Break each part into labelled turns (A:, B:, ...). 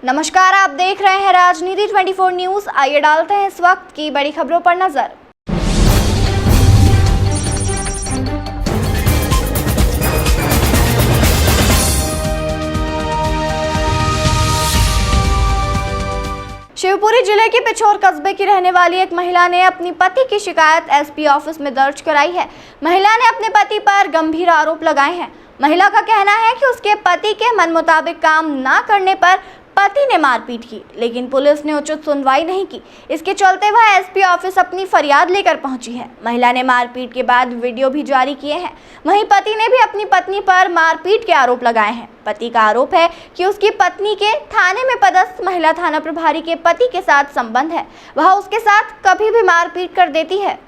A: नमस्कार, आप देख रहे हैं राजनीति 24 न्यूज। आइए डालते हैं इस वक्त की बड़ी खबरों पर नजर। शिवपुरी जिले के पिछोर कस्बे की रहने वाली एक महिला ने अपनी पति की शिकायत एसपी ऑफिस में दर्ज कराई है। महिला ने अपने पति पर गंभीर आरोप लगाए हैं। महिला का कहना है कि उसके पति के मन मुताबिक काम न करने पर पति ने मारपीट की, लेकिन पुलिस ने उचित सुनवाई नहीं की। इसके चलते वह एसपी ऑफिस अपनी फरियाद लेकर पहुंची है। महिला ने मारपीट के बाद वीडियो भी जारी किए हैं। वहीं पति ने भी अपनी पत्नी पर मारपीट के आरोप लगाए हैं। पति का आरोप है कि उसकी पत्नी के थाने में पदस्थ महिला थाना प्रभारी के पति के साथ संबंध है। वह उसके साथ कभी भी मारपीट कर देती है।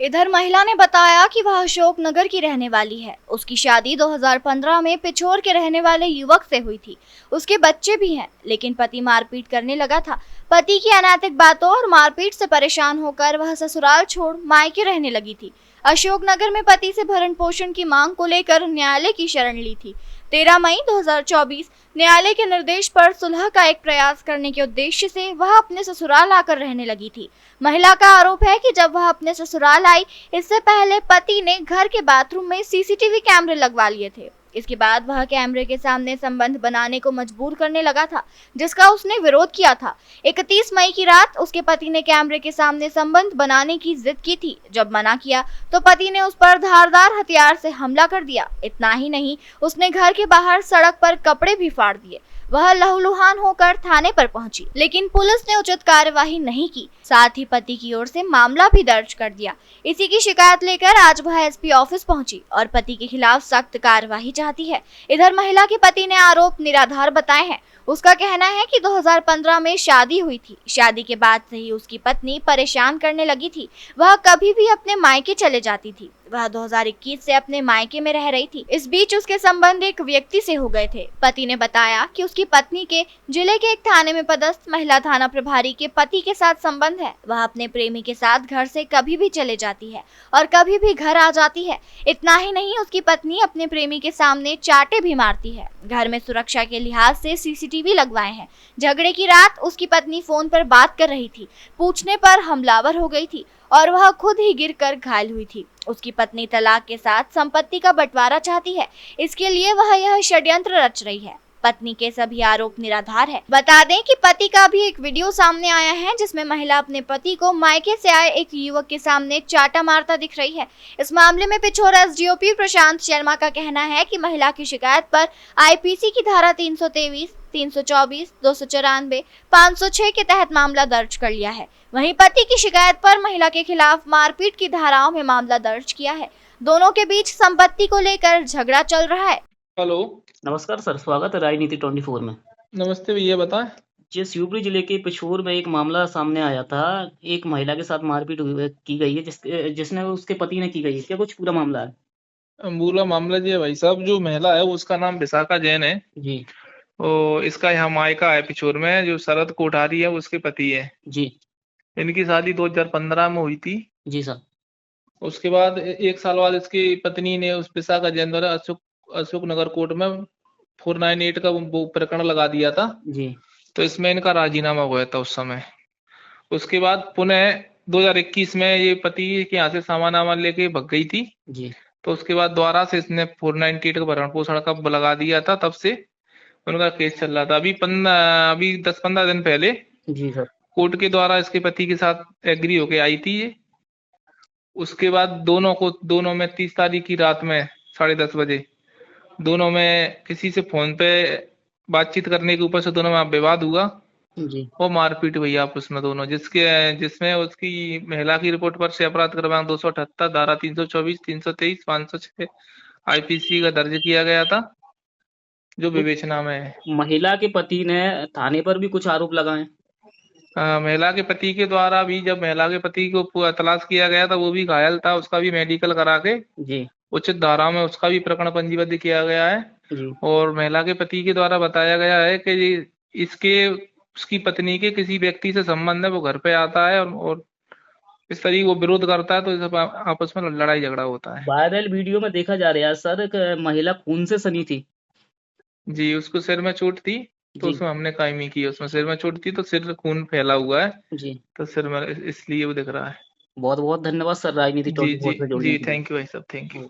A: इधर महिला ने बताया कि वह अशोक नगर की रहने वाली है। उसकी शादी 2015 में पिछोर के रहने वाले युवक से हुई थी। उसके बच्चे भी हैं, लेकिन पति मारपीट करने लगा था। पति की अनैतिक बातों और मारपीट से परेशान होकर वह ससुराल छोड़ मायके रहने लगी थी। अशोक नगर में पति से भरण पोषण की मांग को लेकर न्यायालय की शरण ली थी। 13 मई 2024 न्यायालय के निर्देश पर सुलह का एक प्रयास करने के उद्देश्य से वह अपने ससुराल आकर रहने लगी थी। महिला का आरोप है कि जब वह अपने ससुराल आई, इससे पहले पति ने घर के बाथरूम में सीसीटीवी कैमरे लगवा लिए थे। इसके बाद वह कैमरे के सामने संबंध बनाने को मजबूर करने लगा था, जिसका उसने विरोध किया था। 31 मई की रात उसके पति ने कैमरे के सामने संबंध बनाने की जिद की थी। जब मना किया तो पति ने उस पर धारदार हथियार से हमला कर दिया। इतना ही नहीं, उसने घर के बाहर सड़क पर कपड़े भी फाड़ दिए। वह लहूलुहान होकर थाने पर पहुंची, लेकिन पुलिस ने उचित कार्यवाही नहीं की। साथ ही पति की ओर से मामला भी दर्ज कर दिया। इसी की शिकायत लेकर आज वह एसपी ऑफिस पहुंची और पति के खिलाफ सख्त कार्यवाही चाहती है। इधर महिला के पति ने आरोप निराधार बताए हैं। उसका कहना है कि 2015 में शादी हुई थी। शादी के बाद से ही उसकी पत्नी परेशान करने लगी थी। वह कभी भी अपने मायके चले जाती थी। वह 2021 से अपने मायके में रह रही थी। इस बीच उसके संबंध एक व्यक्ति से हो गए थे। पति ने बताया कि उसकी पत्नी के जिले के एक थाने में पदस्थ महिला थाना प्रभारी के पति के साथ संबंध है। वह अपने प्रेमी के साथ घर से कभी भी चले जाती है और कभी भी घर आ जाती है। इतना ही नहीं, उसकी पत्नी अपने प्रेमी के सामने चाटे भी मारती है। घर में सुरक्षा के लिहाज से सीसीटीवी लगवाए हैं। झगड़े की रात उसकी पत्नी फोन पर बात कर रही थी। पूछने पर हमलावर हो गई थी और वह खुद ही गिरकर घायल हुई थी। उसकी पत्नी तलाक के साथ संपत्ति का बंटवारा चाहती है। इसके लिए वह यह षड्यंत्र रच रही है। पत्नी के सभी आरोप निराधार है। बता दें कि पति का भी एक वीडियो सामने आया है, जिसमें महिला अपने पति को मायके से आए एक युवक के सामने चाटा मारता दिख रही है। इस मामले में पिछोर एसडीओपी प्रशांत शर्मा का कहना है कि महिला की शिकायत पर आईपीसी की धारा 323, 324, 294, 506 के तहत मामला दर्ज कर लिया है। वहीं पति की शिकायत पर महिला के खिलाफ मारपीट की धाराओं में मामला दर्ज किया है। दोनों के बीच संपत्ति को लेकर झगड़ा चल रहा है।
B: हेलो,
C: नमस्कार सर, स्वागत है राजनीति 24 में।
B: नमस्ते भैया, बताएं।
C: जी, शिवपुरी जिले के पिछोर में एक मामला सामने आया था। एक महिला के साथ मारपीट की गई है, जिसने उसके पति ने की गई है। क्या कुछ पूरा मामला है?
B: पूरा मामला जी है भाई साहब। जो महिला है उसका नाम विशाखा जैन है
C: जी।
B: और इसका यहाँ मायका है पिछोर में। जो शरद कोठारी है उसके पति है
C: जी।
B: इनकी शादी 2015 में हुई थी।
C: जी सर।
B: उसके बाद 1 साल बाद इसकी पत्नी ने उस विशाखा जैन द्वारा अशोक नगर कोर्ट में 498 का वो प्रकरण लगा दिया था।
C: जी।
B: तो इसमें इनका राजीनामा हुआ था उस समय। उसके बाद पुनः 2021 में ये पति के यहाँ से सामान वामान लेके भग गई थी।
C: जी।
B: तो उसके बाद दोबारा से इसने 498 का भरण पोषण का लगा दिया था। तब से उनका केस चल रहा था। अभी 10-15 दिन पहले
C: जी सर।
B: कोर्ट के द्वारा इसके पति के साथ एग्री होके आई थी ये। उसके बाद दोनों में 30 तारीख की रात में 10:30 बजे दोनों में किसी से फोन पे बातचीत करने के ऊपर से दोनों में विवाद हुआ
C: जी।
B: और मारपीट हुई आपस में दोनों, जिसमें उसकी महिला की रिपोर्ट पर से अपराध क्रमांक 278, धारा 324, 323, 506 आईपीसी का दर्ज किया गया था, जो विवेचना में है।
C: महिला के पति ने थाने पर भी कुछ आरोप लगाए।
B: महिला के पति के द्वारा भी, जब महिला के पति को तलाश किया गया था, वो भी घायल था। उसका भी मेडिकल करा के
C: जी।
B: उचित धारा में उसका भी प्रकरण पंजीबद्ध किया गया है।
C: जी।
B: और महिला के पति के द्वारा बताया गया है कि उसकी पत्नी के किसी व्यक्ति से संबंध है, वो घर पे आता है और इस तरीके वो विरोध करता है, तो इस आपस में लड़ाई झगड़ा होता है।
C: वायरल वीडियो में देखा जा रहा है सर, महिला खून से सनी थी।
B: जी, उसको सिर में चोट थी। तो
C: जी
B: उसमें हमने कायमी की है। उसमें सिर में चोट थी तो सिर खून फैला हुआ है,
C: जी।
B: तो सिर में इसलिए वो दिख रहा है।
C: बहुत बहुत धन्यवाद सर राजनीति
B: जी
C: 24
B: जी
C: से जुड़ने
B: जी,
C: के लिए।
B: थैंक यू भाई साहब, थैंक यू।